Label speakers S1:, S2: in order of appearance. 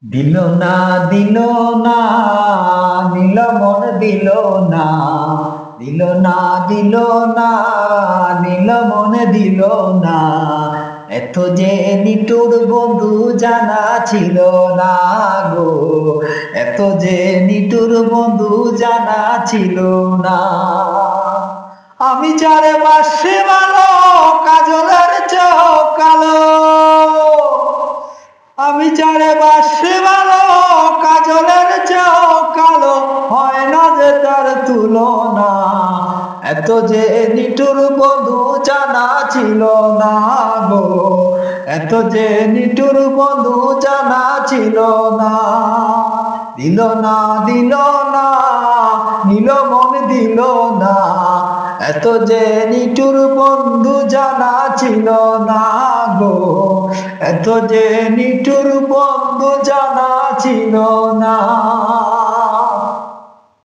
S1: দিল না দিল না নীল মন দিল না দিল না দিল না নীল মন দিল না এত যে নিটুর বন্ধু জানা ছিল না গো এত যে নিটুর বন্ধু জানা ছিল না আমি যারে বাসি ভালো কাজলের চোখ কালো আমি যারে বাসি ভালো কাজলের চোখ কালো হয় না যে তার তুলনা এত যে নিটুর বন্ধু জানা ছিল না গো এত যে নিটুর বন্ধু জানা ছিল না দিল না দিল না নীল মন দিল না এত যে নিটুর বন্ধু জানা ছিল না গো এত যে নিটুর বন্ধু জানা ছিল না।